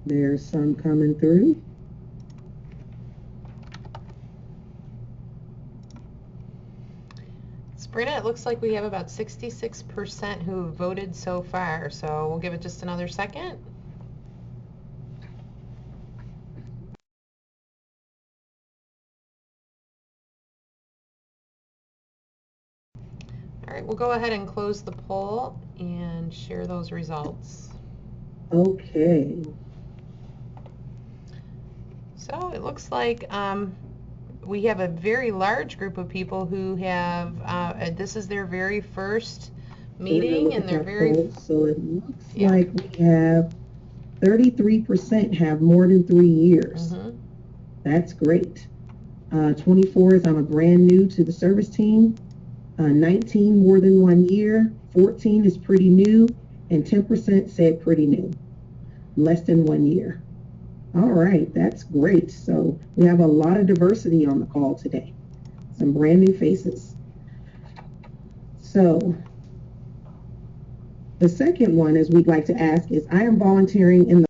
There's some coming through. Sabrina, it looks like we have about 66% who have voted so far, so we'll give it just another second. All right, we'll go ahead and close the poll and share those results. Okay. So it looks like we have a very large group of people who have, this is their very first meeting and their very, So it looks yeah. like we have 33% have more than 3 years. Mm-hmm. That's great. 24 is I'm a brand new to the service team. 19 more than 1 year. 14 is pretty new, and 10% said pretty new, less than 1 year. All right, that's great. So we have a lot of diversity on the call today. Some brand new faces. So the second one is we'd like to ask is I am volunteering in the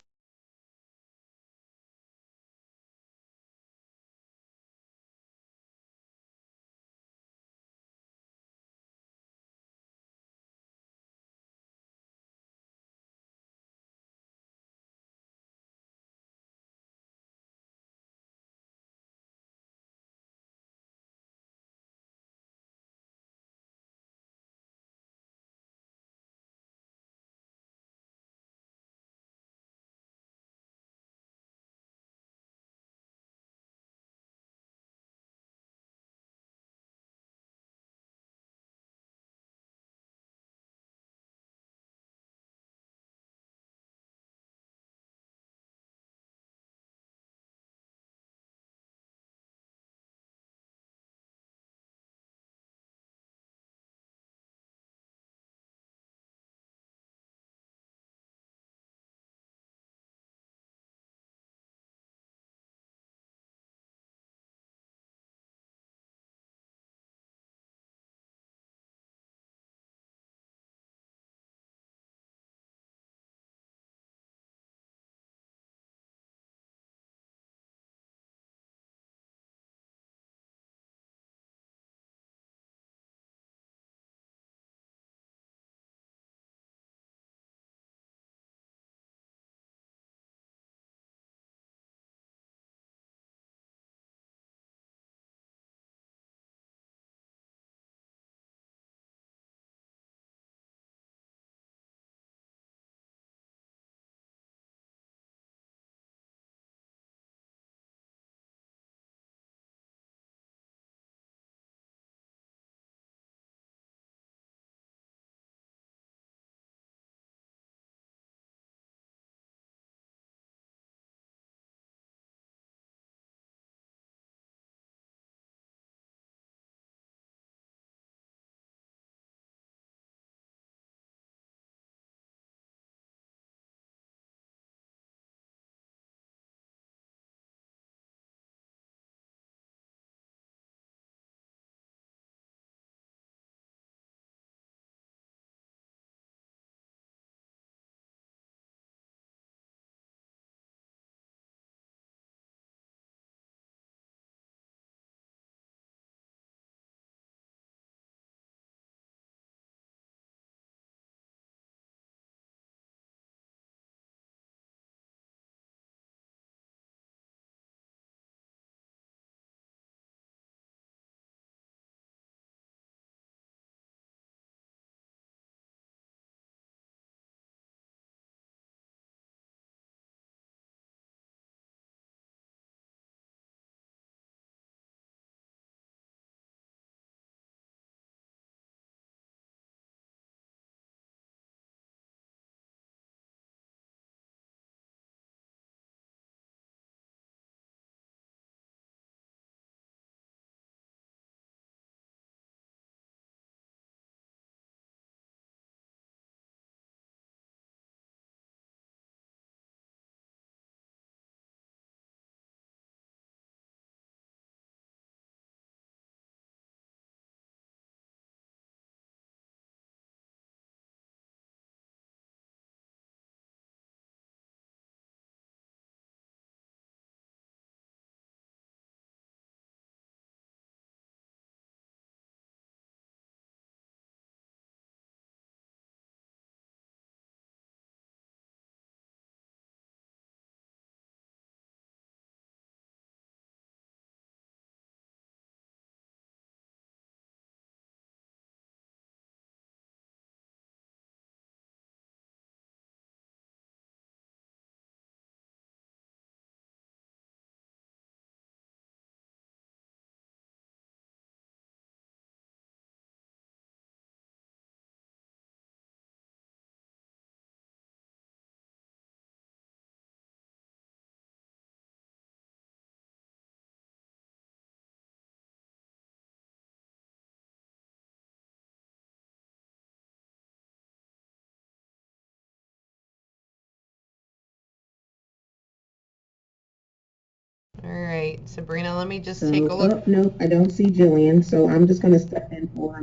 right, Sabrina, let me just So, take a look. oh, no, I don't see Jillian, so I'm just going to step in for,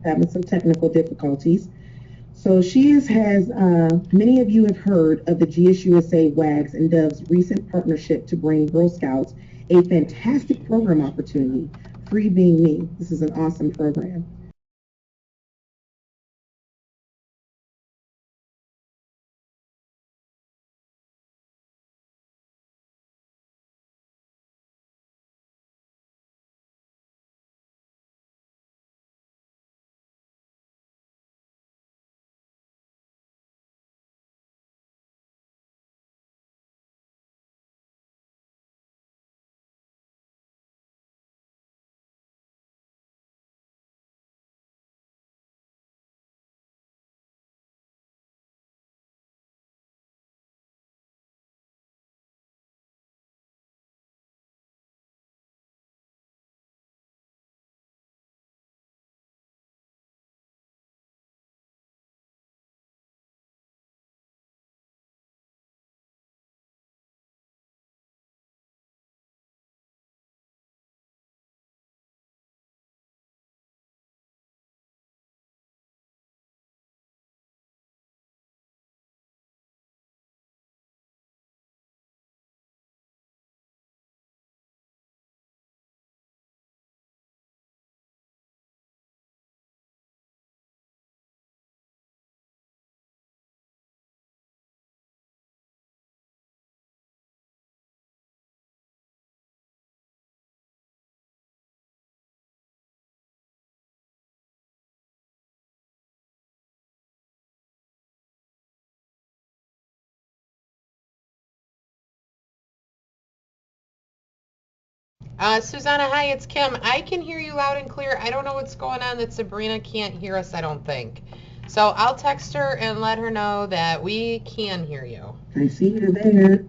having some technical difficulties. So many of you have heard of the GSUSA WAGs and Dove's recent partnership to bring Girl Scouts a fantastic program opportunity, Free Being Me. This is an awesome program. Susanna, hi, it's Kim. I can hear you loud and clear. I don't know what's going on that Sabrina can't hear us, I don't think. So I'll text her and let her know that we can hear you. I see you there.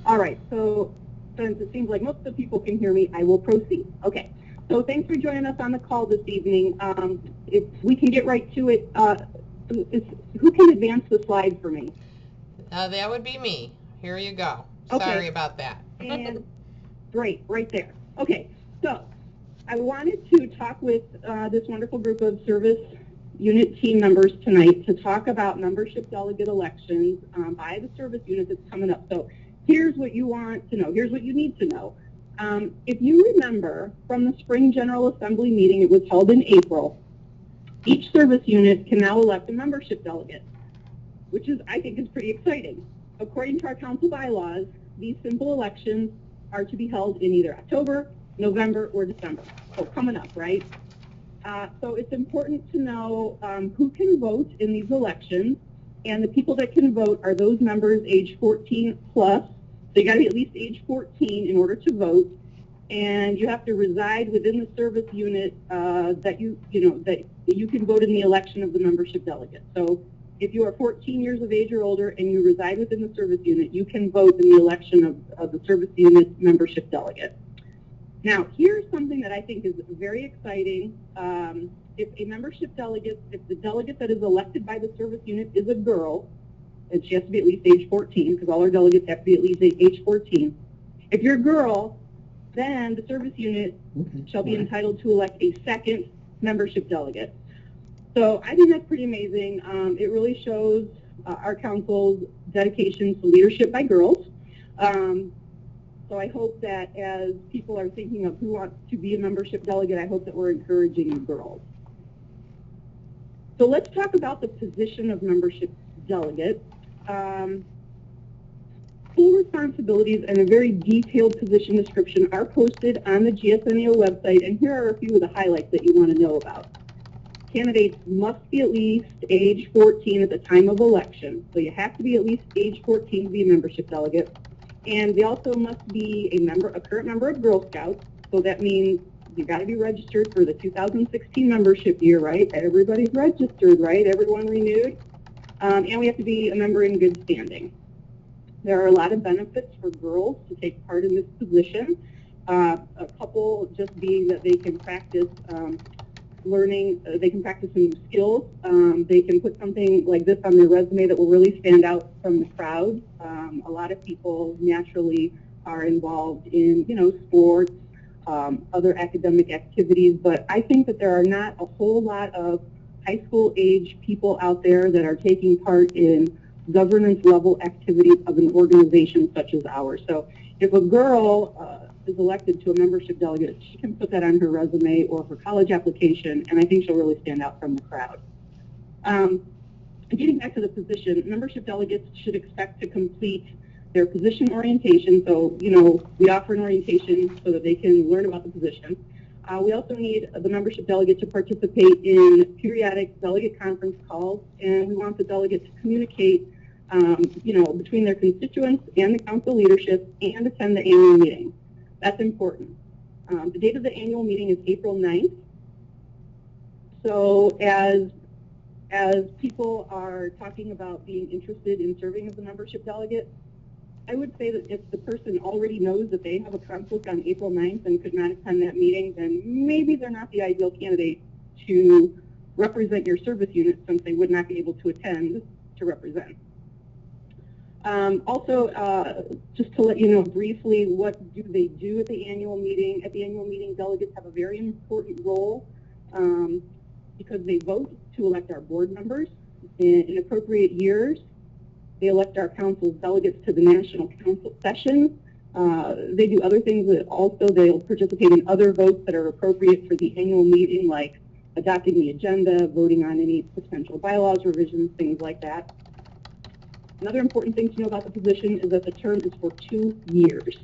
All right, so since it seems like most of the people can hear me, I will proceed. Okay, so thanks for joining us on the call this evening. If we can get right to it, who can advance the slide for me? That would be me. Here you go. Okay. Sorry about that. And great, right there. Okay, so I wanted to talk with this wonderful group of service unit team members tonight to talk about membership delegate elections by the service unit that's coming up. So here's what you want to know. Here's what you need to know. If you remember from the spring General Assembly meeting, it was held in April, each service unit can now elect a membership delegate, which I think is pretty exciting. According to our council bylaws, these simple elections are to be held in either October, November, or December. So coming up, right? So it's important to know who can vote in these elections, and the people that can vote are those members age 14 plus. So you got to be at least age 14 in order to vote, and you have to reside within the service unit that you can vote in the election of the membership delegate. So if you are 14 years of age or older and you reside within the service unit, you can vote in the election of the service unit membership delegate. Now, here's something that I think is very exciting. If the delegate that is elected by the service unit is a girl, and she has to be at least age 14, because all our delegates have to be at least age 14. If you're a girl, then the service unit shall be entitled to elect a second membership delegate. So I think that's pretty amazing. It really shows our council's dedication to leadership by girls. So I hope that as people are thinking of who wants to be a membership delegate, I hope that we're encouraging girls. So let's talk about the position of membership delegate. Full responsibilities and a very detailed position description are posted on the GSNEO website, and here are a few of the highlights that you want to know about. Candidates must be at least age 14 at the time of election, so you have to be at least age 14 to be a membership delegate. And they also must be a current member of Girl Scouts, so that means you've got to be registered for the 2016 membership year, right? Everybody's registered, right? Everyone renewed. And we have to be a member in good standing. There are a lot of benefits for girls to take part in this position. A couple just being that they can practice they can practice some skills. They can put something like this on their resume that will really stand out from the crowd. A lot of people naturally are involved in, sports, other academic activities, but I think that there are not a whole lot of high school age people out there that are taking part in governance level activities of an organization such as ours. So if a girl is elected to a membership delegate, she can put that on her resume or her college application, and I think she'll really stand out from the crowd. Getting back to the position, membership delegates should expect to complete their position orientation. So, we offer an orientation so that they can learn about the position. We also need the membership delegate to participate in periodic delegate conference calls, and we want the delegate to communicate, between their constituents and the council leadership and attend the annual meeting. That's important. The date of the annual meeting is April 9th. So as people are talking about being interested in serving as a membership delegate, I would say that if the person already knows that they have a conflict on April 9th and could not attend that meeting, then maybe they're not the ideal candidate to represent your service unit, since they would not be able to attend to represent. Also, just to let you know briefly, what do they do at the annual meeting? At the annual meeting, delegates have a very important role because they vote to elect our board members. In appropriate years, they elect our council delegates to the national council session. They do other things that also they'll participate in other votes that are appropriate for the annual meeting, like adopting the agenda, voting on any potential bylaws revisions, things like that. Another important thing to know about the position is that the term is for 2 years.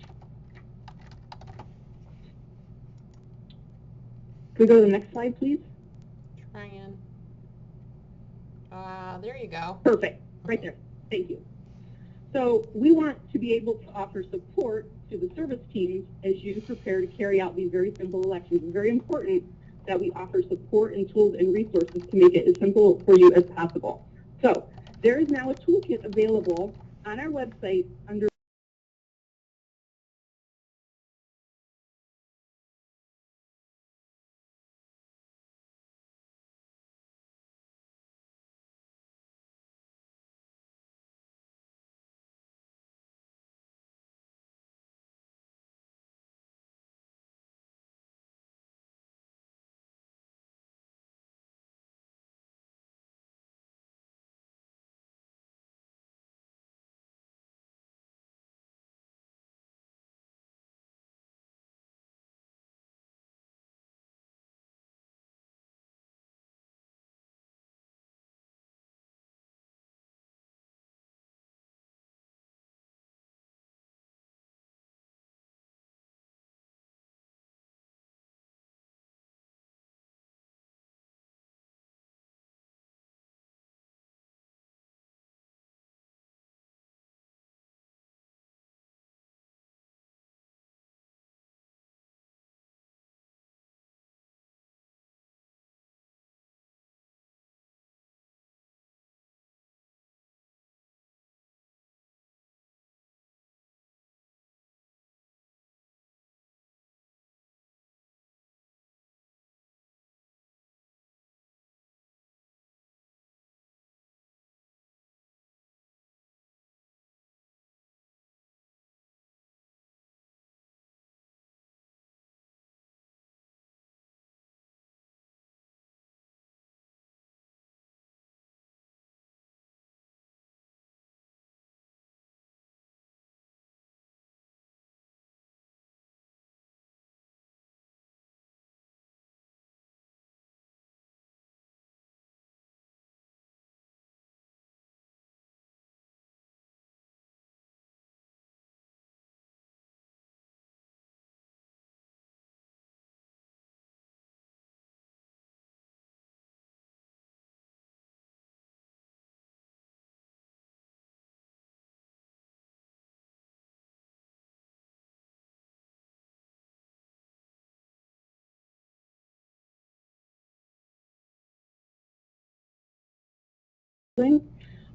Can we go to the next slide, please? Trying. There you go. Perfect. Right there. Thank you. So we want to be able to offer support to the service teams as you prepare to carry out these very simple elections. It's very important that we offer support and tools and resources to make it as simple for you as possible. So there is now a toolkit available on our website under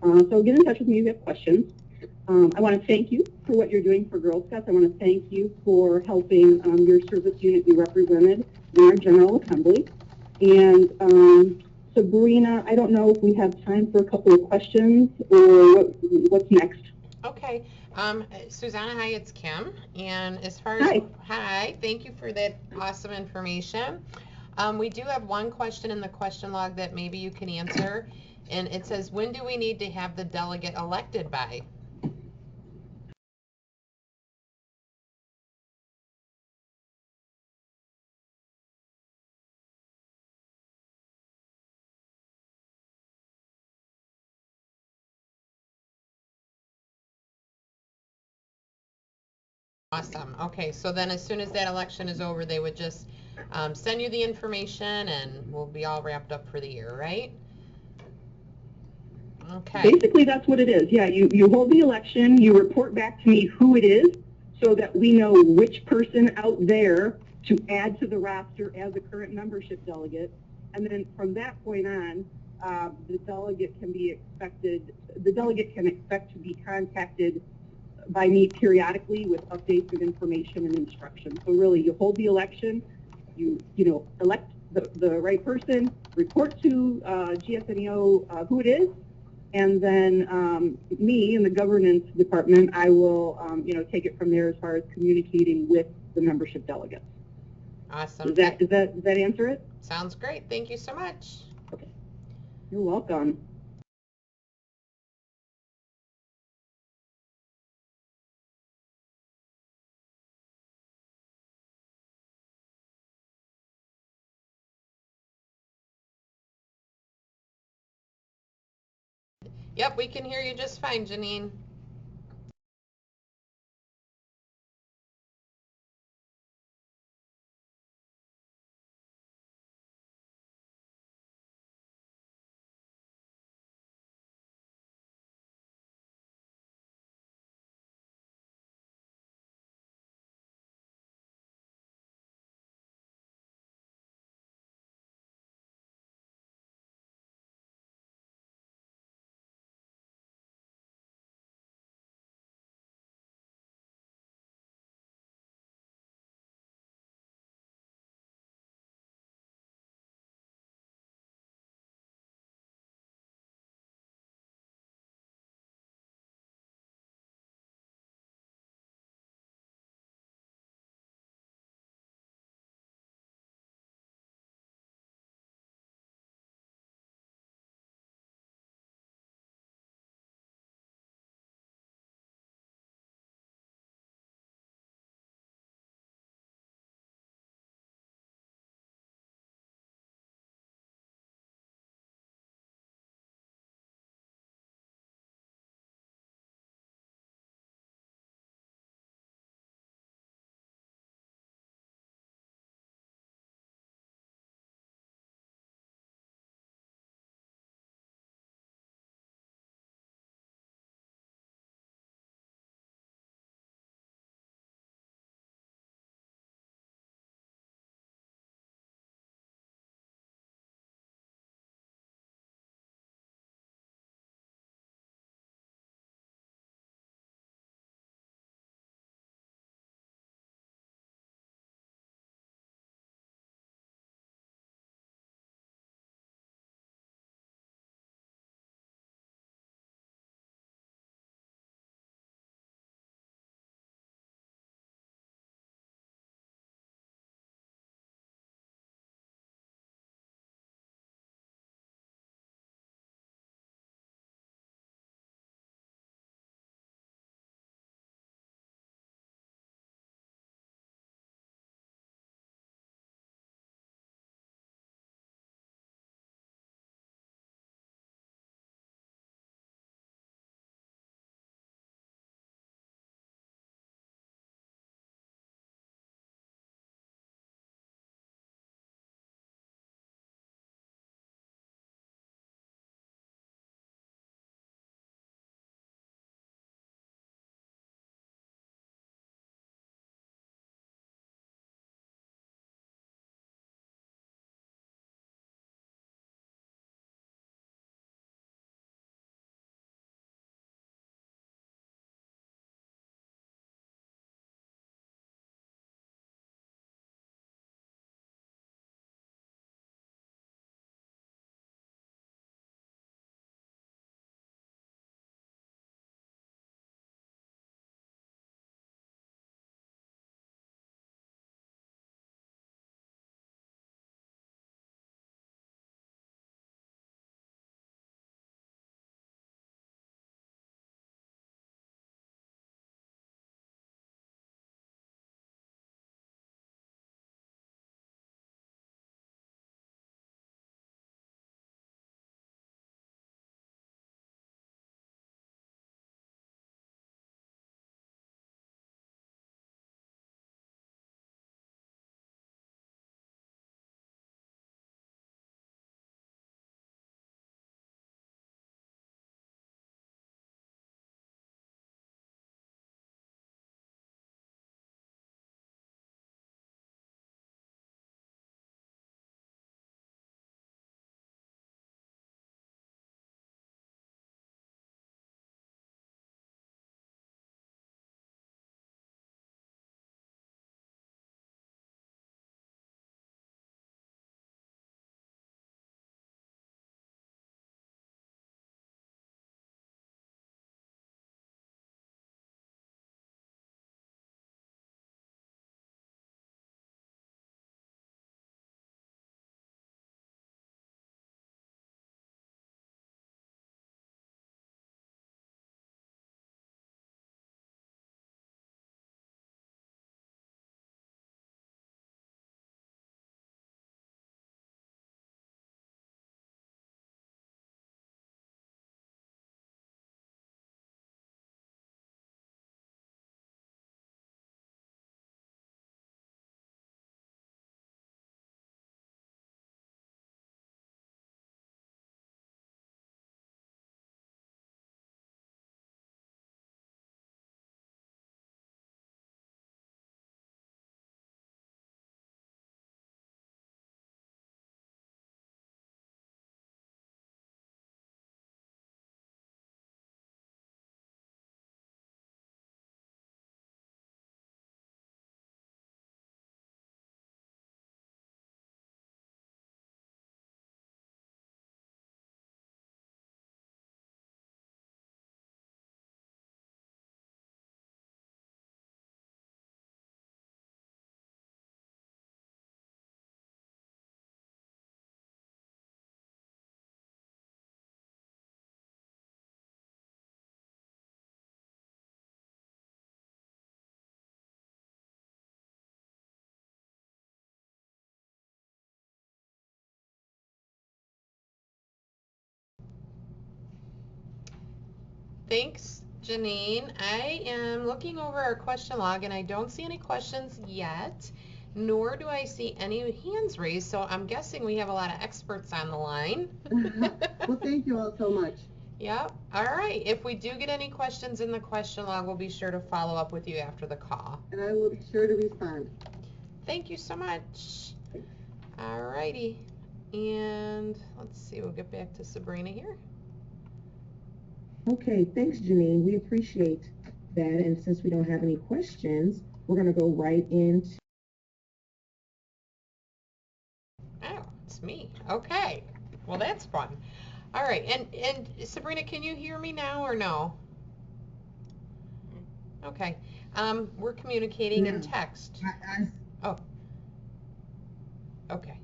so get in touch with me if you have questions. I want to thank you for what you're doing for Girl Scouts. I want to thank you for helping your service unit be represented in our General Assembly. And Sabrina, I don't know if we have time for a couple of questions or what's next. Okay. Susanna, hi, it's Kim. And as far as, Hi. hi, thank you for that awesome information. We do have one question in the question log that maybe you can answer. And it says, when do we need to have the delegate elected by? Awesome. Okay, so then as soon as that election is over, they would just send you the information and we'll be all wrapped up for the year, right? Okay. Basically, that's what it is. Yeah, you hold the election, you report back to me who it is so that we know which person out there to add to the roster as a current membership delegate. And then from that point on, the delegate can expect to be contacted by me periodically with updates of information and instruction. So really, you hold the election, you elect the right person, report to GSNEO who it is, and then me in the governance department, I will take it from there as far as communicating with the membership delegates. Awesome. Does that answer it? Sounds great. Thank you so much. Okay. You're welcome. Yep, we can hear you just fine, Janine. Thanks, Janine. I am looking over our question log and I don't see any questions yet, nor do I see any hands raised, so I'm guessing we have a lot of experts on the line. Well, thank you all so much. Yep. All right. If we do get any questions in the question log, we'll be sure to follow up with you after the call. And I will be sure to respond. Thank you so much. All righty. And let's see, we'll get back to Sabrina here. Okay, thanks, Janine. We appreciate that. And since we don't have any questions, we're going to go right into. Oh, it's me. Okay. Well, that's fun. All right. And Sabrina, can you hear me now or no? Okay. We're communicating in text. Oh. Okay.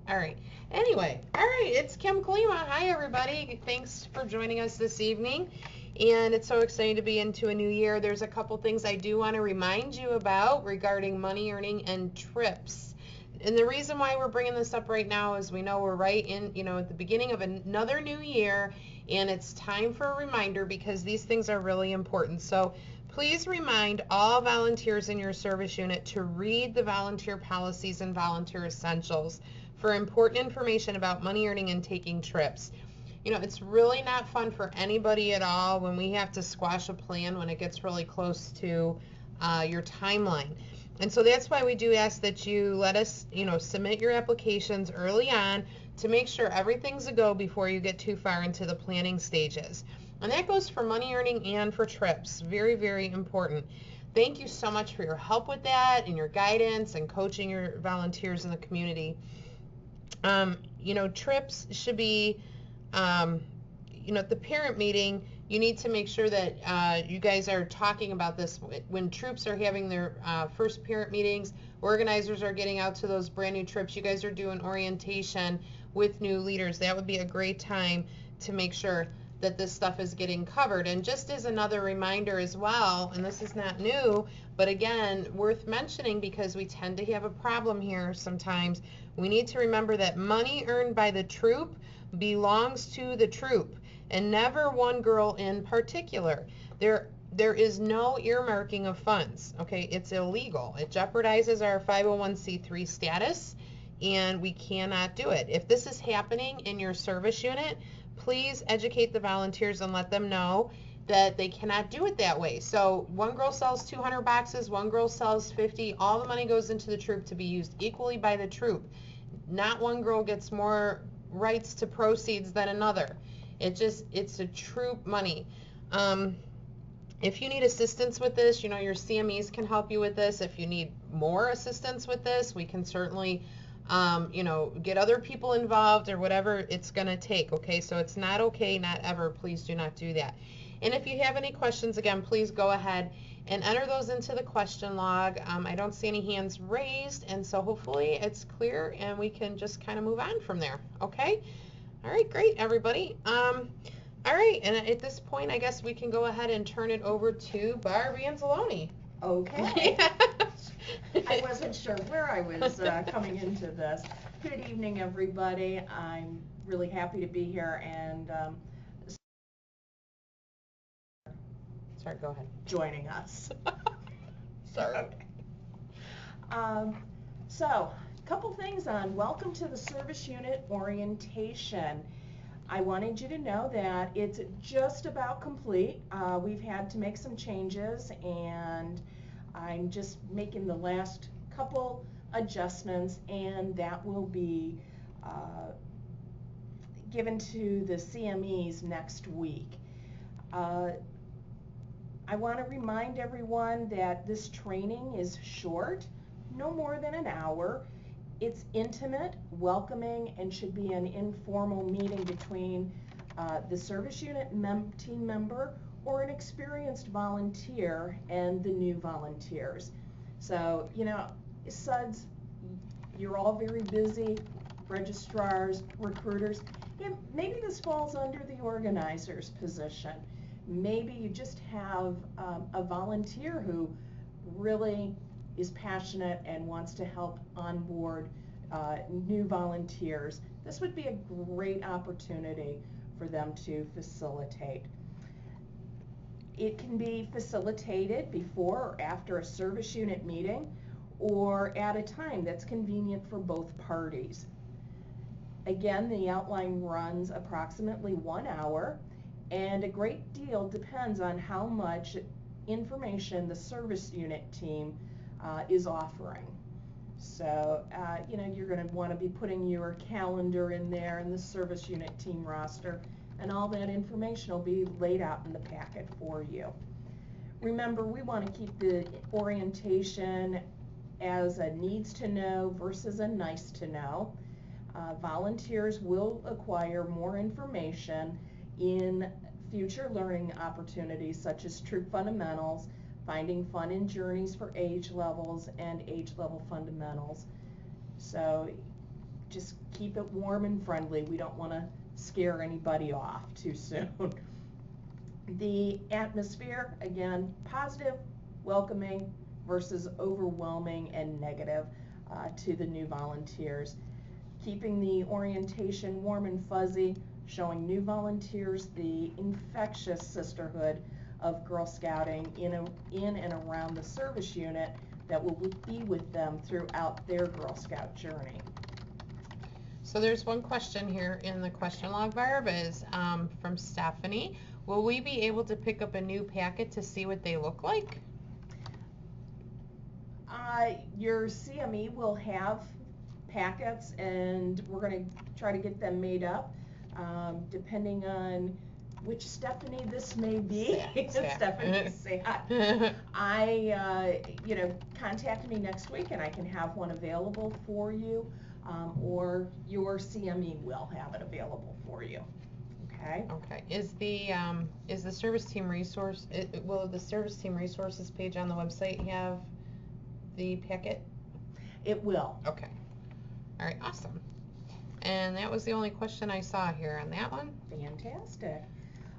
All right. Anyway, all right, it's Kim Kalima. Hi, everybody. Thanks for joining us this evening. And it's so exciting to be into a new year. There's a couple things I do want to remind you about regarding money earning and trips. And the reason why we're bringing this up right now is we know we're right in, at the beginning of another new year, and it's time for a reminder because these things are really important. So please remind all volunteers in your service unit to read the volunteer policies and volunteer essentials for important information about money earning and taking trips. It's really not fun for anybody at all when we have to squash a plan when it gets really close to your timeline. And so that's why we do ask that you let us, submit your applications early on to make sure everything's a go before you get too far into the planning stages. And that goes for money earning and for trips. Very, very important. Thank you so much for your help with that and your guidance and coaching your volunteers in the community. Trips should be, at the parent meeting, you need to make sure that you guys are talking about this when troops are having their first parent meetings. Organizers are getting out to those brand new trips. You guys are doing orientation with new leaders. That would be a great time to make sure that this stuff is getting covered. And just as another reminder as well, and this is not new, but again, worth mentioning because we tend to have a problem here sometimes, we need to remember that money earned by the troop belongs to the troop and never one girl in particular. There is no earmarking of funds, okay? It's illegal. It jeopardizes our 501c3 status, and we cannot do it. If this is happening in your service unit, please educate the volunteers and let them know that they cannot do it that way. So one girl sells 200 boxes, one girl sells 50, all the money goes into the troop to be used equally by the troop. Not one girl gets more rights to proceeds than another. It's a troop money. If you need assistance with this, your CMEs can help you with this. If you need more assistance with this, we can certainly get other people involved or whatever it's going to take, okay? So it's not okay, not ever. Please do not do that. And if you have any questions, again, please go ahead and enter those into the question log. I don't see any hands raised, and so hopefully it's clear and we can just kind of move on from there, okay? All right, great, everybody. All right, and at this point, I guess we can go ahead and turn it over to Barb Anzalone. Okay. I wasn't sure where I was coming into this. Good evening, everybody. I'm really happy to be here and Sorry, go ahead. joining us. Sorry. Okay. So, a couple things on welcome to the service unit orientation. I wanted you to know that it's just about complete. We've had to make some changes and I'm just making the last couple adjustments, and that will be given to the CMEs next week. I want to remind everyone that this training is short, no more than an hour. It's intimate, welcoming, and should be an informal meeting between the service unit team member or an experienced volunteer and the new volunteers. So, SUDS, you're all very busy, registrars, recruiters. Maybe this falls under the organizer's position. Maybe you just have a volunteer who really is passionate and wants to help onboard new volunteers. This would be a great opportunity for them to facilitate. It can be facilitated before or after a service unit meeting or at a time that's convenient for both parties. Again, the outline runs approximately 1 hour, and a great deal depends on how much information the service unit team is offering. So, you're going to want to be putting your calendar in there and the service unit team roster, and all that information will be laid out in the packet for you. Remember, we want to keep the orientation as a needs to know versus a nice to know. Volunteers will acquire more information in future learning opportunities such as troop fundamentals, finding fun in journeys for age levels, and age level fundamentals. So just keep it warm and friendly. We don't want to scare anybody off too soon. The atmosphere, again, positive, welcoming versus overwhelming and negative to the new volunteers. Keeping the orientation warm and fuzzy, showing new volunteers the infectious sisterhood of Girl Scouting in and around the service unit that will be with them throughout their Girl Scout journey. So there's one question here in the question log, Barb, is from Stephanie. Will we be able to pick up a new packet to see what they look like? Your CME will have packets, and we're going to try to get them made up depending on which Stephanie this may be. Stephanie Sat. Contact me next week and I can have one available for you, or your CME will have it available for you. Okay. Okay. Is the service team resource? Will the service team resources page on the website have the packet? It will. Okay. All right. Awesome. And that was the only question I saw here on that one. Fantastic.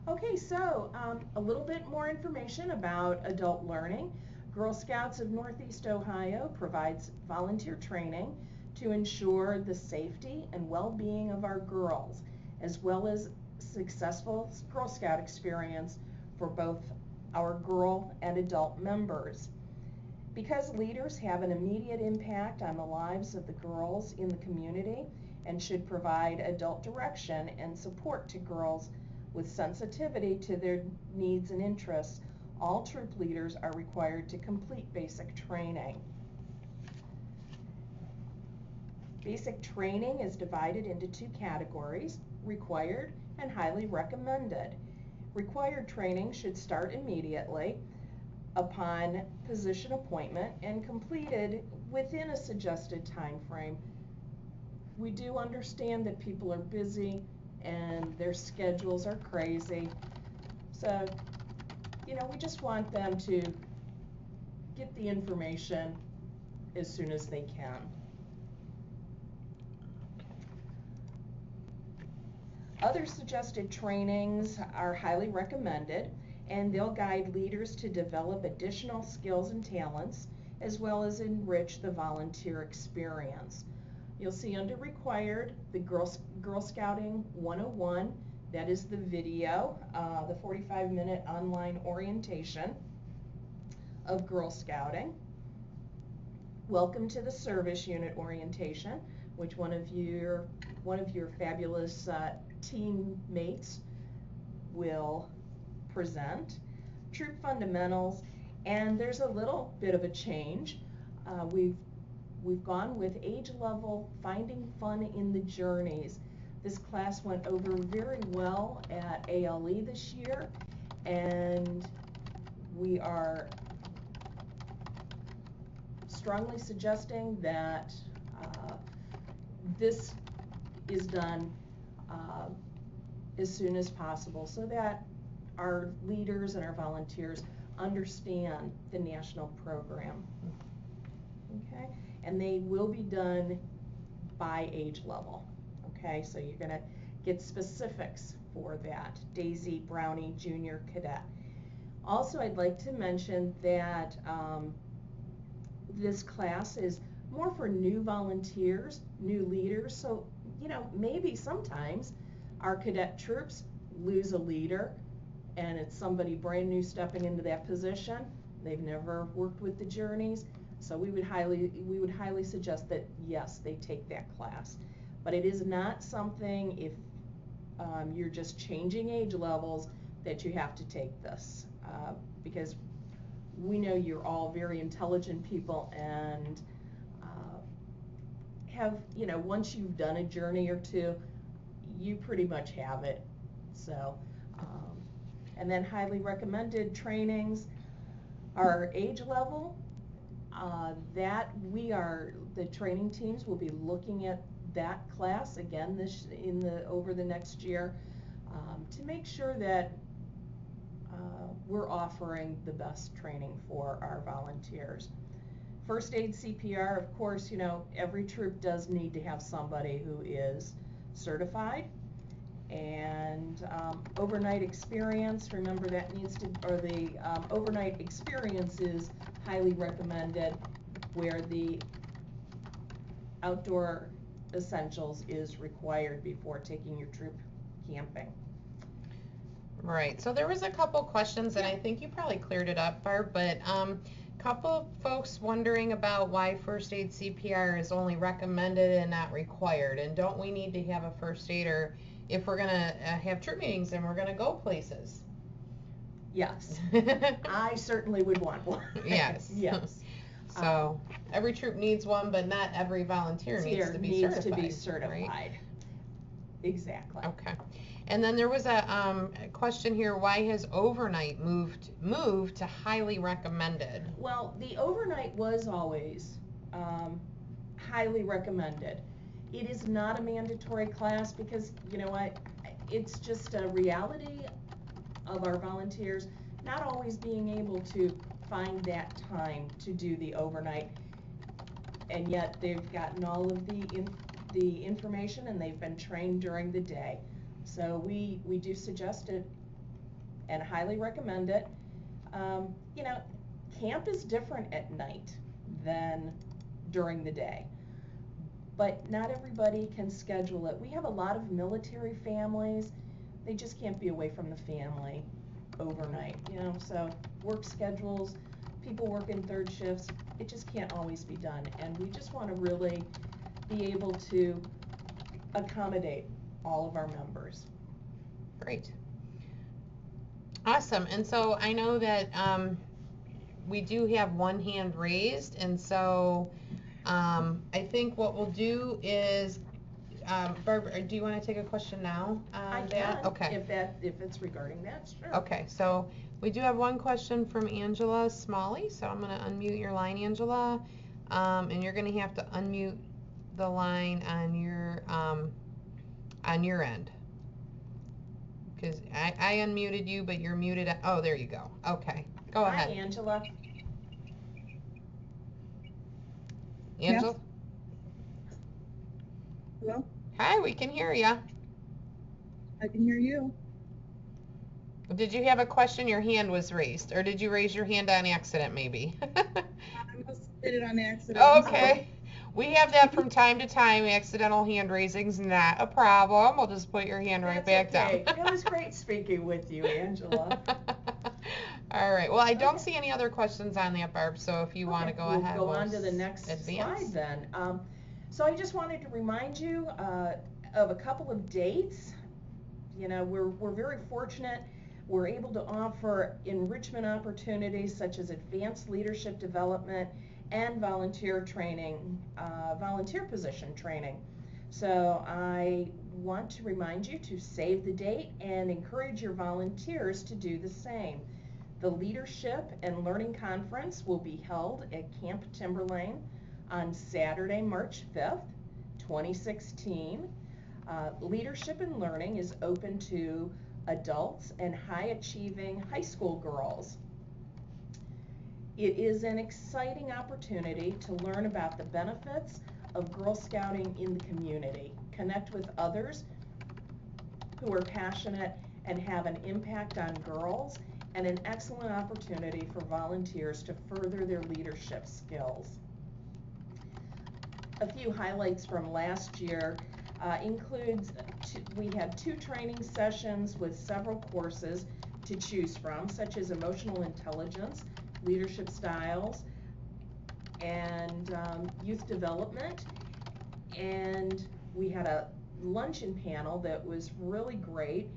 Okay, so a little bit more information about adult learning. Girl Scouts of Northeast Ohio provides volunteer training to ensure the safety and well-being of our girls, as well as successful Girl Scout experience for both our girl and adult members. Because leaders have an immediate impact on the lives of the girls in the community and should provide adult direction and support to girls with sensitivity to their needs and interests, all troop leaders are required to complete basic training. Basic training is divided into two categories, required and highly recommended. Required training should start immediately upon position appointment and completed within a suggested time frame. We do understand that people are busy and their schedules are crazy, so we just want them to get the information as soon as they can. Other suggested trainings are highly recommended, and they'll guide leaders to develop additional skills and talents, as well as enrich the volunteer experience. You'll see under required the Girl Scouting 101, that is the video, the 45-minute online orientation of Girl Scouting. Welcome to the service unit orientation, which one of your fabulous teammates will present. Troop fundamentals, and there's a little bit of a change. We've gone with age level finding fun in the journeys. This class went over very well at ALE this year, and we are strongly suggesting that this is done as soon as possible so that our leaders and our volunteers understand the national program. Okay, and they will be done by age level. Okay, so you're going to get specifics for that. Daisy, Brownie, Junior, Cadet. Also, I'd like to mention that this class is more for new volunteers, new leaders. So, maybe sometimes our cadet troops lose a leader and it's somebody brand new stepping into that position, they've never worked with the journeys, so we would highly suggest that, yes, they take that class. But it is not something, if you're just changing age levels, that you have to take this, because we know you're all very intelligent people, and have, once you've done a journey or two, you pretty much have it. So, and then highly recommended trainings are age level, that the training teams will be looking at that class again over the next year, to make sure that we're offering the best training for our volunteers. First aid CPR, of course, every troop does need to have somebody who is certified. And overnight experience, remember that the overnight experience is highly recommended, where the outdoor essentials is required before taking your troop camping. Right, so there was a couple questions, and I think you probably cleared it up, Barb, but couple folks wondering about why first aid CPR is only recommended and not required, and don't we need to have a first aider if we're going to have troop meetings and we're going to go places? Yes. I certainly would want one. Yes. Yes. So every troop needs one, but not every volunteer needs to be certified. Right? Exactly. Okay. And then there was a question here, why has overnight moved to highly recommended? Well, the overnight was always highly recommended. It is not a mandatory class because, it's just a reality of our volunteers not always being able to find that time to do the overnight, and yet they've gotten all of the information and they've been trained during the day. So we do suggest it and highly recommend it. Camp is different at night than during the day, but not everybody can schedule it. We have a lot of military families. They just can't be away from the family overnight, so work schedules, people working third shifts, it just can't always be done, and we just want to really be able to accommodate all of our members. Great. Awesome. And so I know that we do have one hand raised, and so I think what we'll do is, Barbara, do you want to take a question now? I can. Okay. If it's regarding that, sure. Okay, so we do have one question from Angela Smalley, so I'm going to unmute your line, Angela, and you're going to have to unmute the line on your end, because I unmuted you, but you're muted. Oh, there you go. Okay, go ahead. Hi, Angela. Angela? Hello? Hi, we can hear you. I can hear you. Did you have a question? Your hand was raised, or did you raise your hand on accident, maybe? I must have did it on accident. Okay. We have that from time to time. Accidental hand raising's not a problem. We'll just put your hand right back down. It was great speaking with you, Angela. All right. Well, I don't see any other questions on that, Barb, so if you want to go ahead, we'll go on to the next slide then. So I just wanted to remind you of a couple of dates. We're very fortunate. We're able to offer enrichment opportunities such as advanced leadership development and volunteer training, volunteer position training. So I want to remind you to save the date and encourage your volunteers to do the same. The Leadership and Learning Conference will be held at Camp Timberlane on Saturday, March 5th, 2016. Leadership and Learning is open to adults and high-achieving high school girls. It is an exciting opportunity to learn about the benefits of Girl Scouting in the community, connect with others who are passionate and have an impact on girls, and an excellent opportunity for volunteers to further their leadership skills. A few highlights from last year includes we had 2 training sessions with several courses, to choose from, such as emotional intelligence, leadership styles, and youth development. And we had a luncheon panel that was really great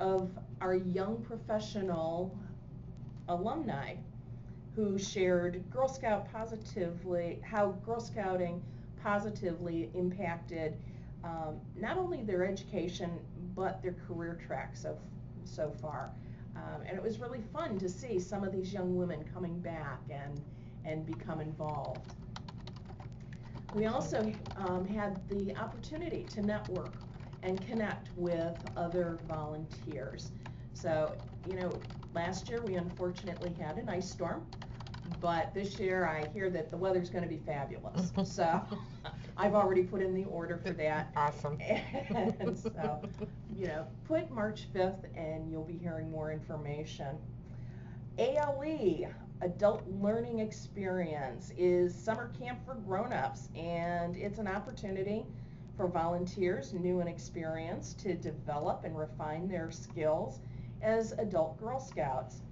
of our young professional alumni who shared Girl Scout positively, how Girl Scouting positively impacted not only their education but their career track so far. And it was really fun to see some of these young women coming back and become involved. We also had the opportunity to network and connect with other volunteers. So, you know, last year we unfortunately had an ice storm, but this year I hear that the weather's going to be fabulous. So I've already put in the order for that. Awesome. And so, you know, put March 5th and you'll be hearing more information. ALE, Adult Learning Experience, is summer camp for grown-ups, and it's an opportunity for volunteers, new and experienced, to develop and refine their skills as adult Girl Scouts.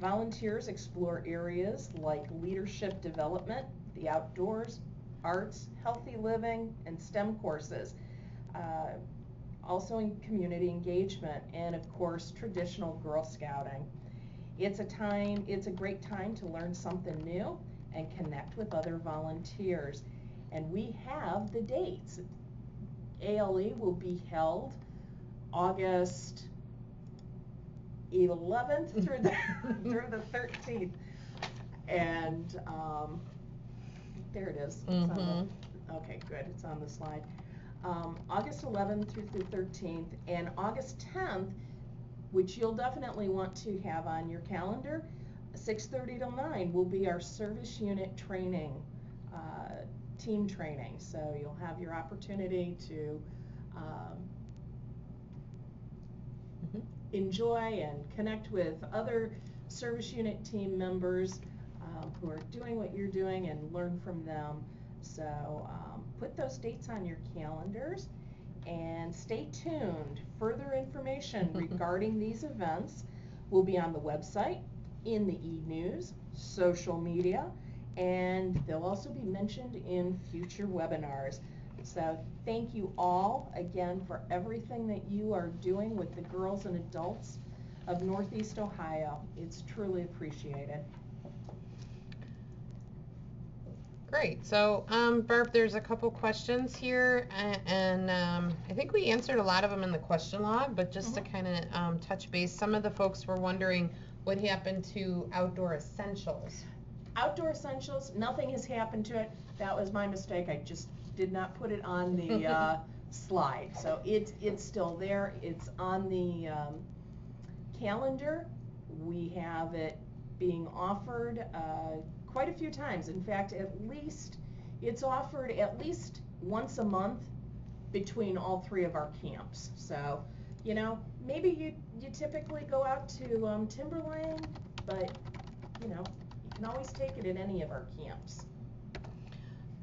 Volunteers explore areas like leadership development, the outdoors, arts, healthy living, and STEM courses. Also in community engagement and, of course, traditional Girl Scouting. It's a great time to learn something new and connect with other volunteers. And we have the dates. ALE will be held August 11th through the 13th. And there it is. Okay, good. It's on the slide. August 11th through the 13th, and August 10th, which you'll definitely want to have on your calendar, 6:30 till 9 will be our service unit training, team training. So you'll have your opportunity to enjoy and connect with other service unit team members who are doing what you're doing and learn from them. So put those dates on your calendars and stay tuned. Further information regarding these events will be on the website, in the e-news, social media, and they'll also be mentioned in future webinars. So thank you all again for everything that you are doing with the girls and adults of Northeast Ohio. It's truly appreciated. Great. So, Barb, there's a couple questions here, and I think we answered a lot of them in the question log, but just to kind of touch base, some of the folks were wondering what happened to Outdoor Essentials. Outdoor Essentials, nothing has happened to it. That was my mistake. I just did not put it on the slide. So it's still there. It's on the calendar. We have it being offered quite a few times. In fact, it's offered at least once a month between all three of our camps. So, you know, maybe you typically go out to Timberlane, but, you know, you can always take it at any of our camps.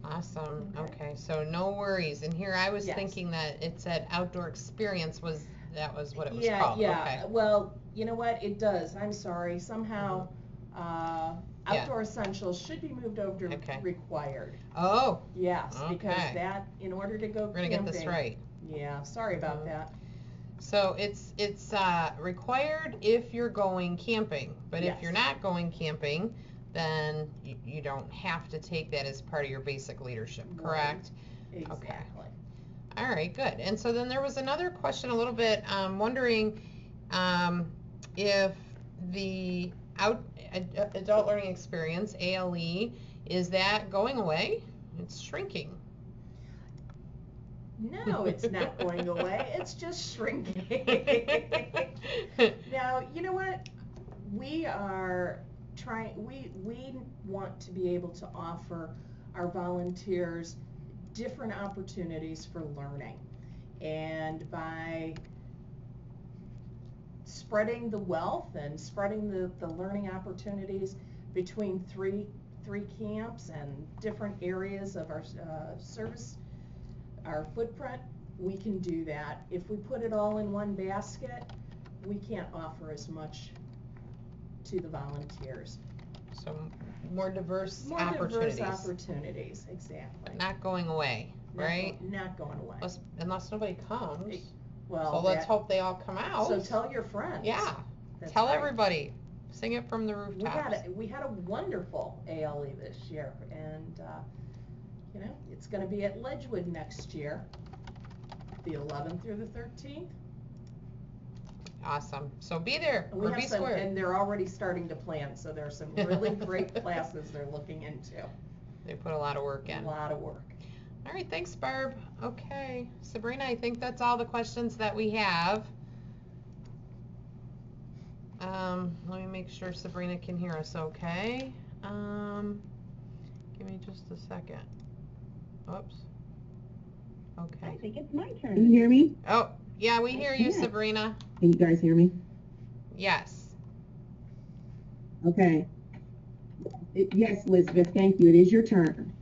Awesome. Okay, so no worries. And here I was Yes. thinking that it said Outdoor Experience was what it was Yeah, called. yeah. Okay. Well, you know what? It does. I'm sorry. Somehow, Outdoor Essentials should be moved over to Required. Oh. Yes, because Okay. that, in order to go We're gonna camping. get this right. Yeah, sorry about that. So it's required if you're going camping, but if you're not going camping, then you don't have to take that as part of your basic leadership, correct? Right. Exactly. Okay. All right, good. And so then there was another question a little bit wondering if the Adult Learning Experience, ALE, is that going away? It's shrinking. No, it's not going away. It's just shrinking. Now, you know what? We are we want to be able to offer our volunteers different opportunities for learning. And by spreading the wealth and spreading the learning opportunities between three camps and different areas of our service, our footprint, we can do that. If we put it all in one basket, we can't offer as much to the volunteers. So more diverse More opportunities. diverse opportunities, exactly. Not going away, right? Not going away. Unless nobody comes. Well, So let's hope they all come out. So tell your friends. Yeah. That's Tell right. everybody. Sing it from the rooftops. We had a wonderful ALE this year, and you know, it's going to be at Ledgewood next year, the 11th through the 13th. Awesome. So be there And or be square. and they're already starting to plan, so there are some really great classes they're looking into. They put a lot of work in. A lot of work. All right, thanks, Barb. Okay, Sabrina, I think that's all the questions that we have. Let me make sure Sabrina can hear us okay. Give me just a second. Oops. Okay. I think it's my turn. Can you hear me? Oh, yeah, we hear you, can. Sabrina. Can you guys hear me? Yes. Okay. Yes, Elizabeth, thank you. It is your turn.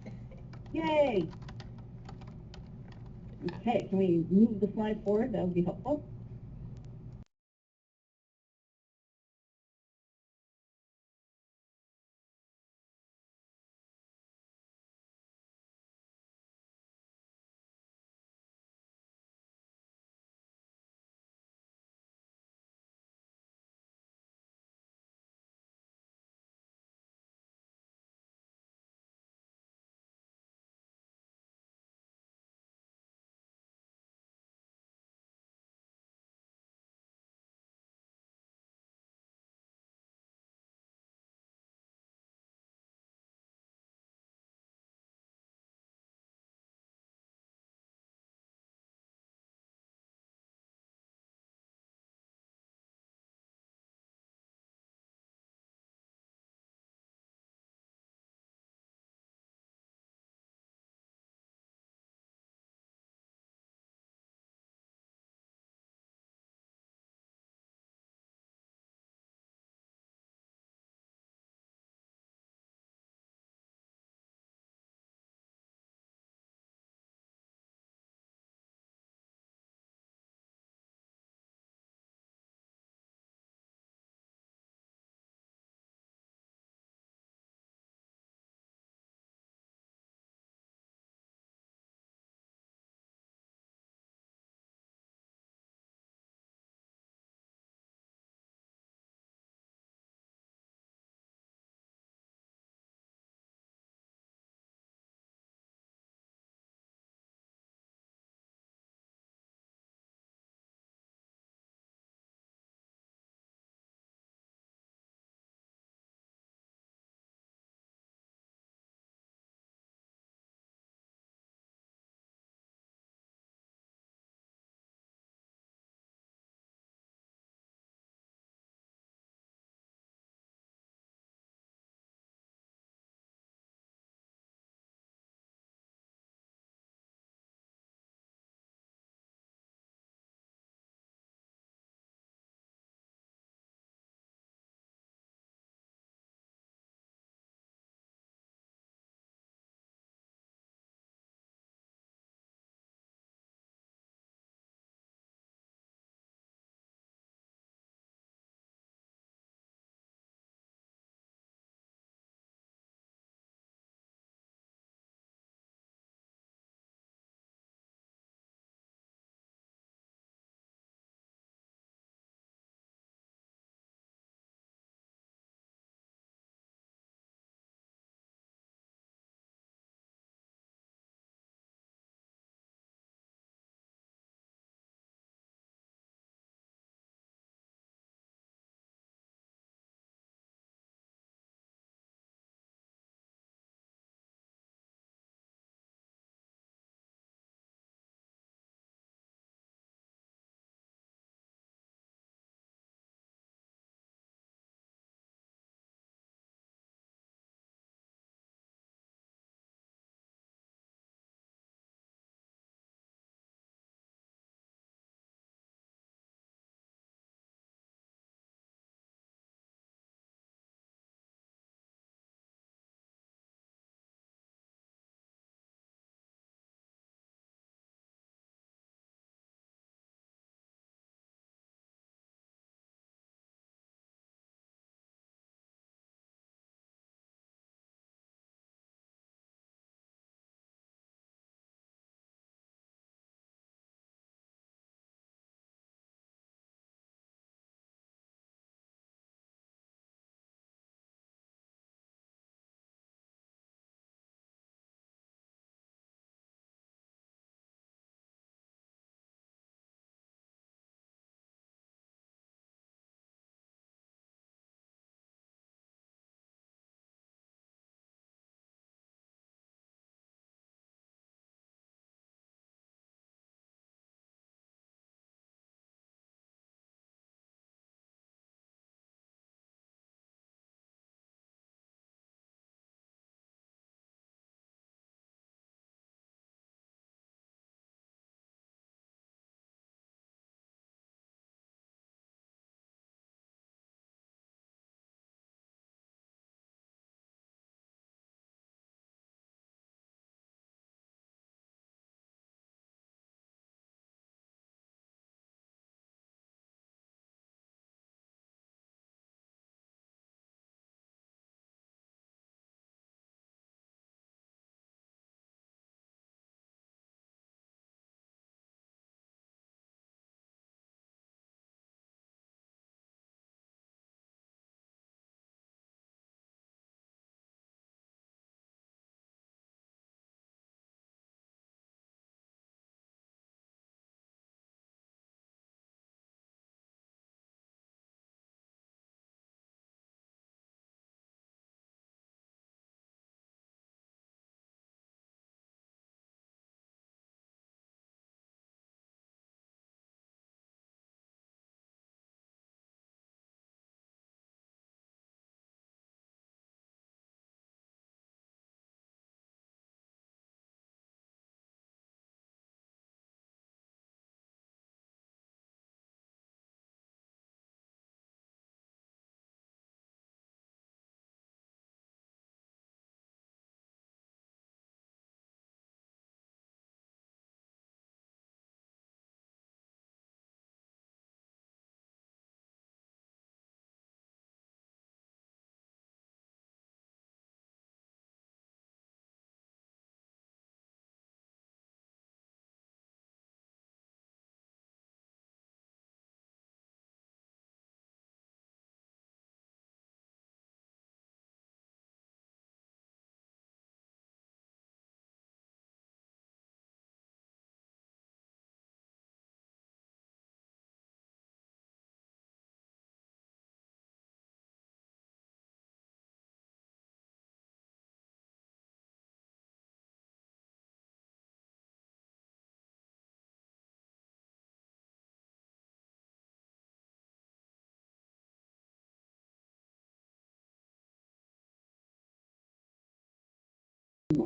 Yay. Okay, can we move the slide forward? That would be helpful.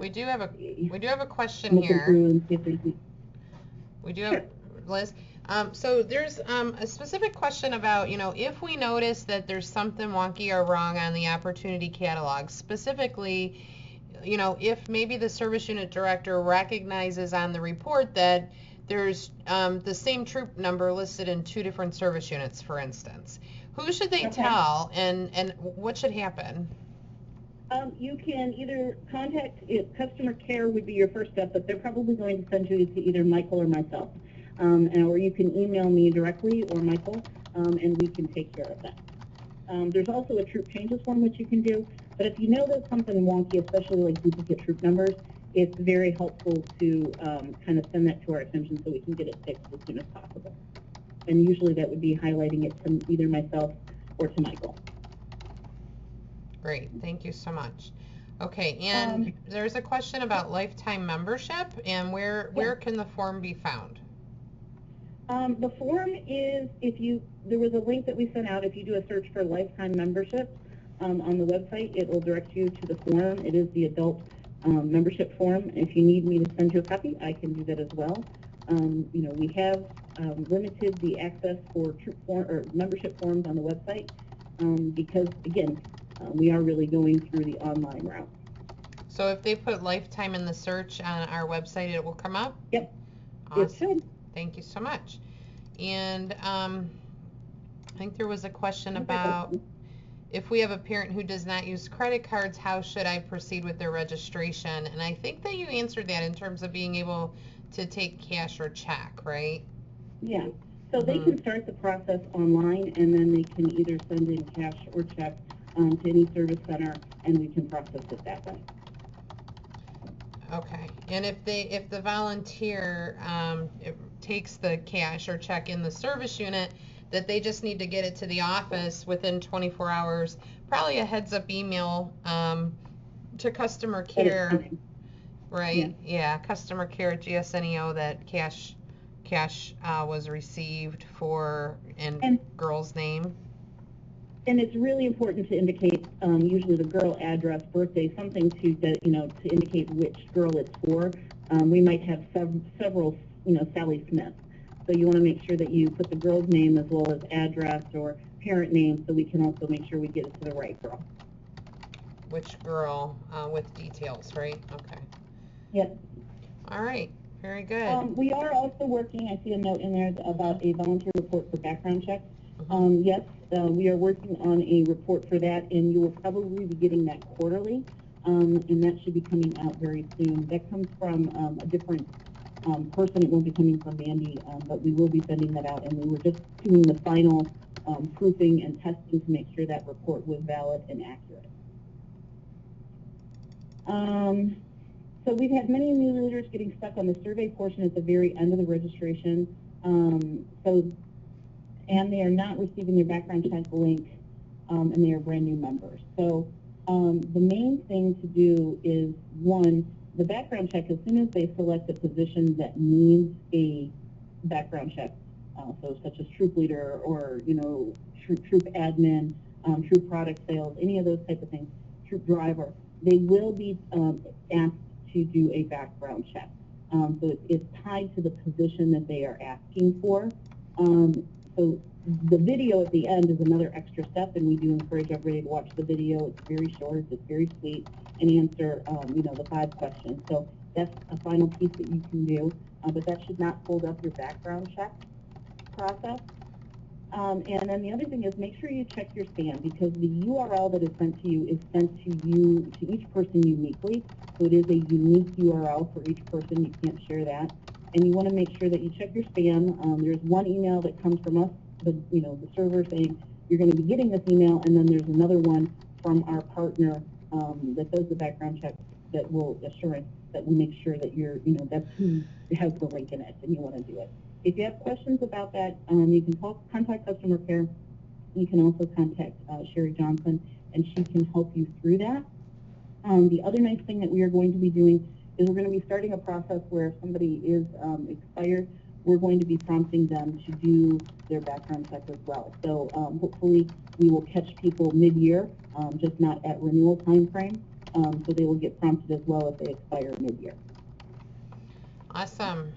We do have a question looking here. through and see if there's We do have, Liz. So there's a specific question about, if we notice that there's something wonky or wrong on the opportunity catalog, specifically, if maybe the service unit director recognizes on the report that there's the same troop number listed in 2 different service units, for instance. Who should they tell, and what should happen? You can either contact customer care would be your first step, but they're probably going to send you to either Michael or myself, or you can email me directly or Michael, and we can take care of that. There's also a troop changes form which you can do, but if you know there's something wonky, especially like duplicate troop numbers, it's very helpful to kind of send that to our attention so we can get it fixed as soon as possible. And usually that would be highlighting it to either myself or to Michael. Great, thank you so much. Okay, and there's a question about lifetime membership, and where can the form be found? The form is, there was a link that we sent out. If you do a search for lifetime membership on the website, it will direct you to the form. It is the adult membership form. If you need me to send you a copy, I can do that as well. We have limited the access for troop form or membership forms on the website because, again, we are really going through the online route. So if they put lifetime in the search on our website, it will come up? Yep. Awesome. It should. Thank you so much. And I think there was a question about if we have a parent who does not use credit cards, how should I proceed with their registration? And I think that you answered that in terms of being able to take cash or check, right? Yeah. So they can start the process online, and then they can either send in cash or check to any service center, and we can process it that way. Okay. And if the volunteer takes the cash or check in the service unit, that they just need to get it to the office within 24 hours, probably a heads-up email to customer care, right? Yeah, customer care at GSNEO that cash was received for and girl's name. And it's really important to indicate usually the girl address, birthday, something to indicate which girl it's for. We might have several, Sally Smith. So you want to make sure that you put the girl's name as well as address or parent name, so we can also make sure we get it to the right girl. Which girl with details, right? Okay. Yep. All right. Very good. We are also working, I see a note in there about a volunteer report for background checks. Yes, we are working on a report for that, and you will probably be getting that quarterly, and that should be coming out very soon. That comes from a different person. It won't be coming from Mandy, but we will be sending that out, and we were just doing the final proofing and testing to make sure that report was valid and accurate. So we've had many new leaders getting stuck on the survey portion at the very end of the registration. And they are not receiving their background check link, and they are brand new members. So the main thing to do is, one, the background check, as soon as they select a position that needs a background check, so such as troop leader or, troop admin, troop product sales, any of those type of things, troop driver, they will be asked to do a background check. So it's tied to the position that they are asking for. So the video at the end is another extra step, and we do encourage everybody to watch the video. It's very short, it's very sweet, and answer, the 5 questions. So that's a final piece that you can do, but that should not hold up your background check process. And then the other thing is make sure you check your spam, because the URL that is sent to you is sent to each person uniquely. So it is a unique URL for each person. You can't share that. And you want to make sure that you check your spam. There's one email that comes from us, the server, saying you're going to be getting this email, and then there's another one from our partner that does the background check that will assurance that we make sure that you're, that's who has the link in it, and you want to do it. If you have questions about that, you can contact customer care. You can also contact Sherry Johnson, and she can help you through that. The other nice thing that we are going to be doing is we're going to be starting a process where if somebody is expired, we're going to be prompting them to do their background check as well. So hopefully we will catch people mid-year, just not at renewal time frame. so they will get prompted as well if they expire mid-year. Awesome.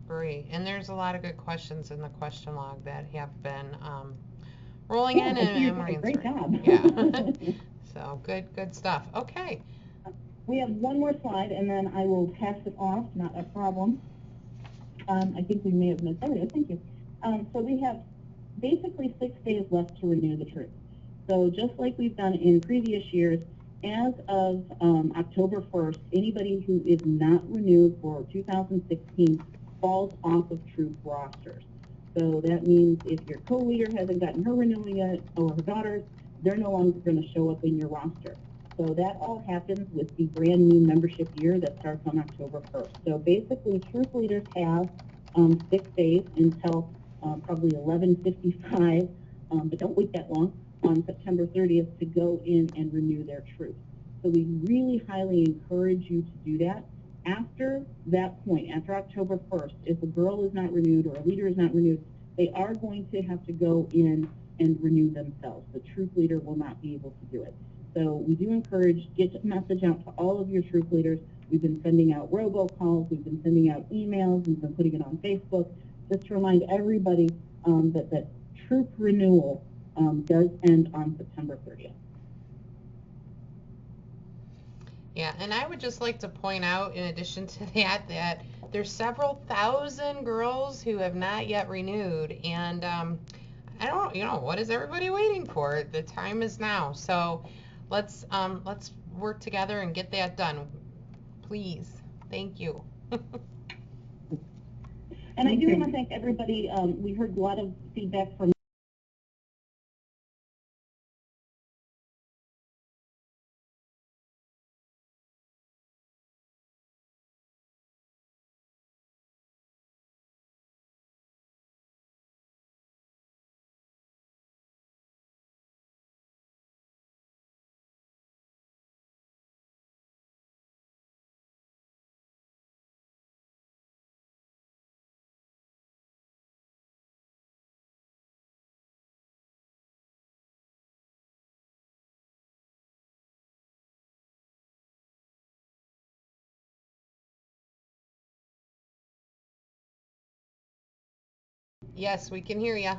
Great. And there's a lot of good questions in the question log that have been rolling in, I see you're and we're doing a great answering. job. Yeah. So good stuff. Okay. We have one more slide, and then I will pass it off, not a problem. I think we may have missed, there it is, thank you. So we have basically 6 days left to renew the troops. So just like we've done in previous years, as of October 1st, anybody who is not renewed for 2016 falls off of troop rosters. So that means if your co-leader hasn't gotten her renewal yet, or her daughters, they're no longer going to show up in your roster. So that all happens with the brand new membership year that starts on October 1st. So basically, troop leaders have 6 days until probably 11:55, but don't wait that long, on September 30th to go in and renew their troops. So we really highly encourage you to do that. After that point, after October 1st, if a girl is not renewed or a leader is not renewed, they are going to have to go in and renew themselves. The troop leader will not be able to do it. So we do encourage, get the message out to all of your troop leaders. We've been sending out robocalls, we've been sending out emails, we've been putting it on Facebook, just to remind everybody that troop renewal does end on September 30th. Yeah, and I would just like to point out, in addition to that there's several thousand girls who have not yet renewed, and I don't, what is everybody waiting for? The time is now. So let's work together and get that done, please. Thank you. And I do want to thank everybody. We heard a lot of feedback from Yes, we can hear you.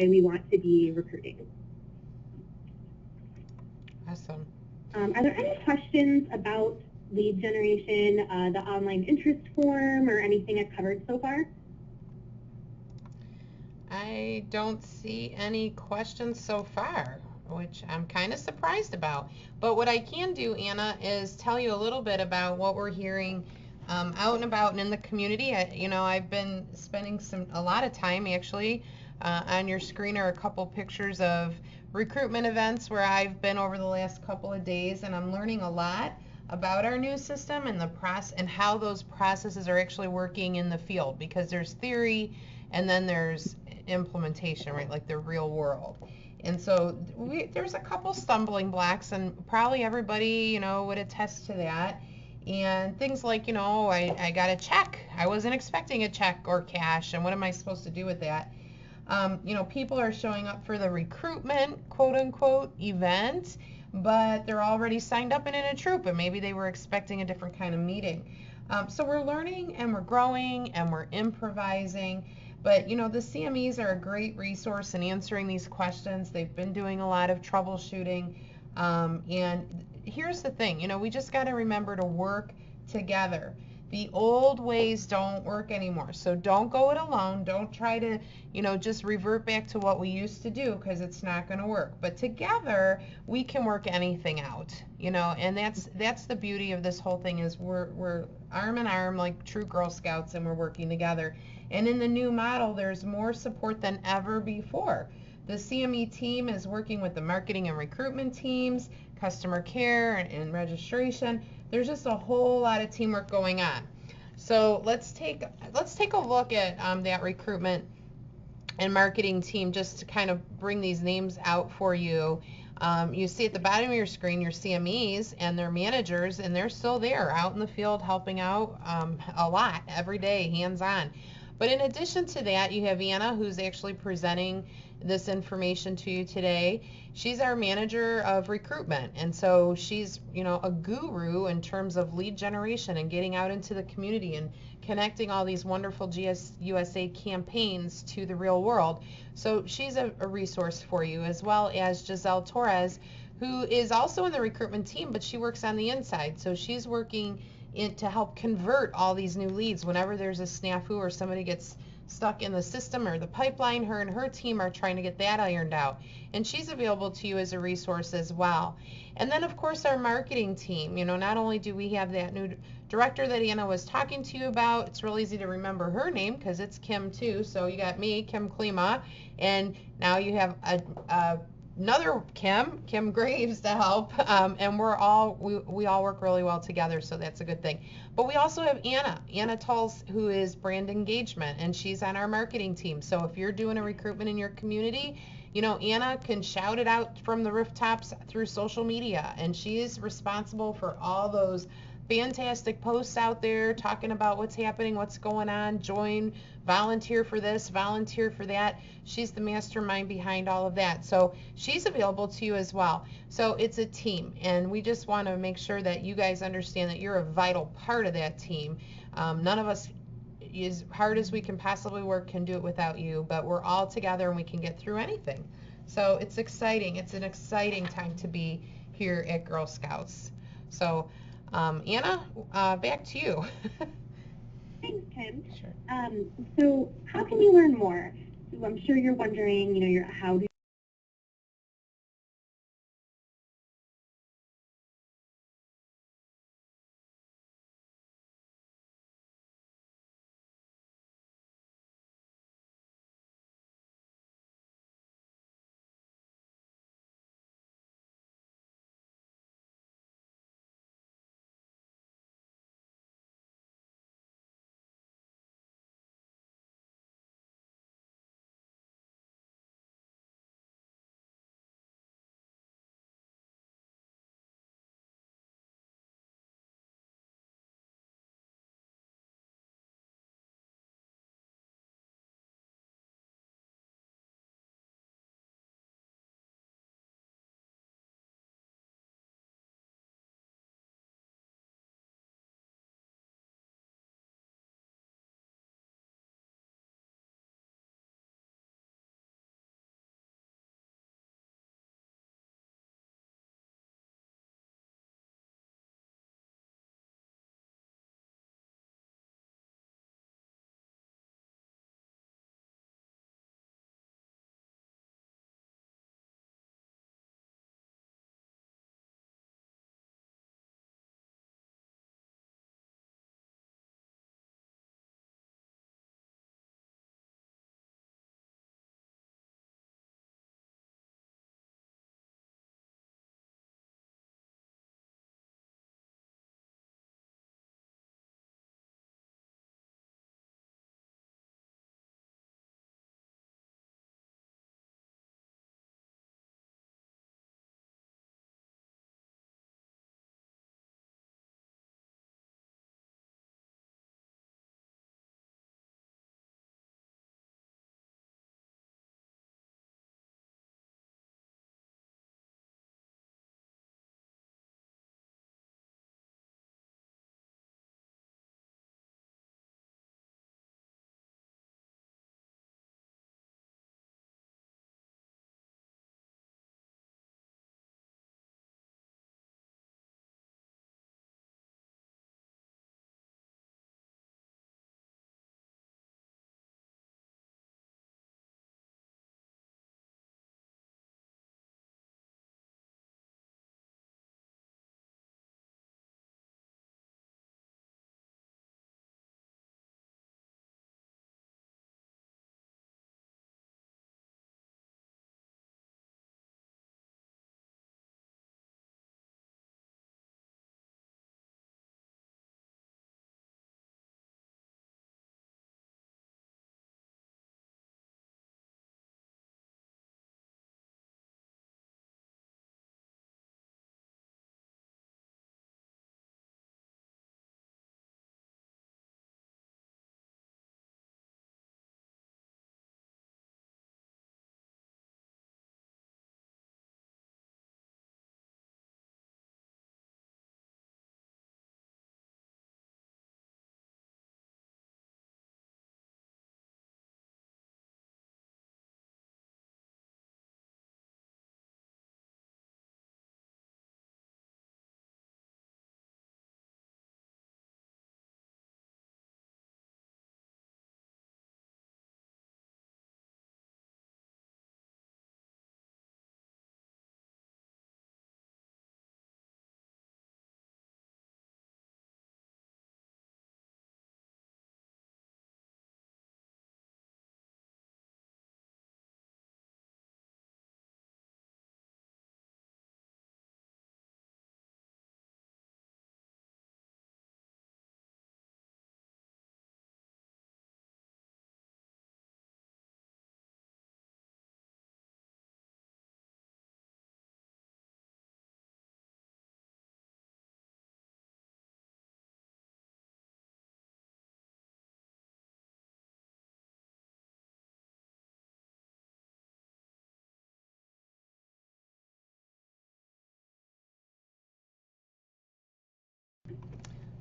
we want to be recruiting. Awesome. Are there any questions about lead generation, the online interest form, or anything I've covered so far? I don't see any questions so far, which I'm kind of surprised about. But what I can do, Anna, is tell you a little bit about what we're hearing out and about and in the community. I've been spending a lot of time actually. On your screen are a couple pictures of recruitment events where I've been over the last couple of days, and I'm learning a lot about our new system and the process and how those processes are actually working in the field, because there's theory and then there's implementation, right, like the real world. And so there's a couple stumbling blocks, and probably everybody, would attest to that. And things like, I got a check. I wasn't expecting a check or cash, and what am I supposed to do with that? People are showing up for the recruitment, quote unquote, event, but they're already signed up and in a troop, and maybe they were expecting a different kind of meeting. So we're learning and we're growing and we're improvising. But, the CMEs are a great resource in answering these questions. They've been doing a lot of troubleshooting. And here's the thing, we just got to remember to work together. The old ways don't work anymore. So don't go it alone. Don't try to, just revert back to what we used to do, because it's not going to work. But together, we can work anything out, and that's the beauty of this whole thing, is we're arm in arm like true Girl Scouts, and we're working together. And in the new model, there's more support than ever before. The CME team is working with the marketing and recruitment teams, customer care and registration. There's just a whole lot of teamwork going on. So let's take a look at that recruitment and marketing team, just to kind of bring these names out for you. You see at the bottom of your screen your CMEs and their managers, and they're still there out in the field helping out a lot every day, hands-on. But in addition to that, you have Anna, who's actually presenting this information to you today. She's our manager of recruitment, and so she's, a guru in terms of lead generation and getting out into the community and connecting all these wonderful GSUSA campaigns to the real world. So she's a resource for you, as well as Giselle Torres, who is also in the recruitment team, but she works on the inside. So she's working to help convert all these new leads. Whenever there's a snafu or somebody gets stuck in the system or the pipeline, her and her team are trying to get that ironed out. And she's available to you as a resource as well. And then, of course, our marketing team. Not only do we have that new director that Anna was talking to you about, it's real easy to remember her name because it's Kim too. So you got me, Kim Klima, and now you have another Kim Graves to help, and we all work really well together, so that's a good thing. But we also have Anna Tulls, who is brand engagement, and she's on our marketing team. So if you're doing a recruitment in your community, Anna can shout it out from the rooftops through social media, and she is responsible for all those fantastic posts out there talking about what's happening, what's going on, join, volunteer for this, volunteer for that. She's the mastermind behind all of that. So she's available to you as well. So it's a team, and we just want to make sure that you guys understand that you're a vital part of that team. None of us, as hard as we can possibly work, can do it without you, but we're all together and we can get through anything. So it's exciting. It's an exciting time to be here at Girl Scouts. So Anna, back to you. Thanks, Kim. Sure. So how can you learn more? So I'm sure you're wondering, how do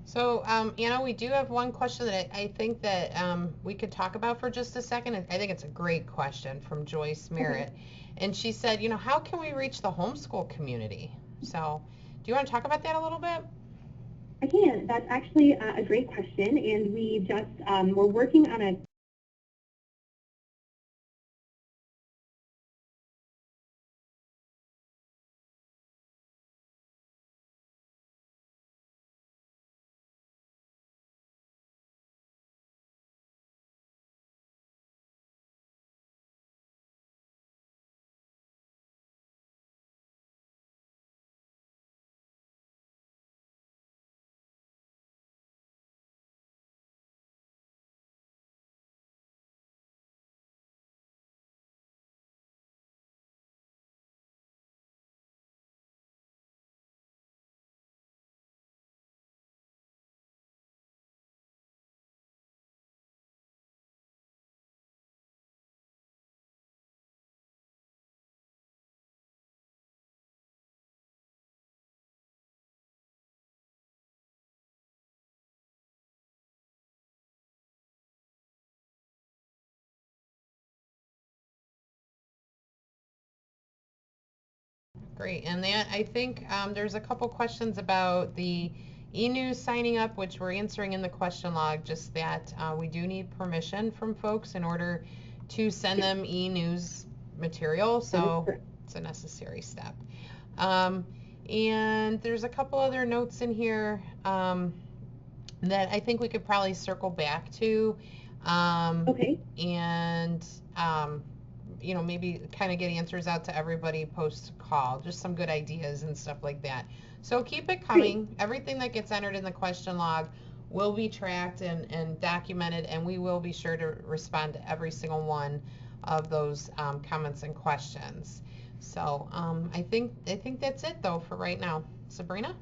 So, Anna, we do have one question that I think that we could talk about for just a second. I think it's a great question from Joyce Merritt. And she said, you know, how can we reach the homeschool community? So, do you want to talk about that a little bit? I can. That's actually a great question, and we just we're working on a Great. And that, I think there's a couple questions about the e-news signing up, which we're answering in the question log, just that we do need permission from folks in order to send them e-news material. So it's a necessary step. And there's a couple other notes in here that I think we could probably circle back to. okay. And you know, maybe kind of get answers out to everybody post call, just some good ideas and stuff like that. So keep it coming. Great. Everything that gets entered in the question log will be tracked and documented, and we will be sure to respond to every single one of those comments and questions. So I think that's it though for right now. Sabrina?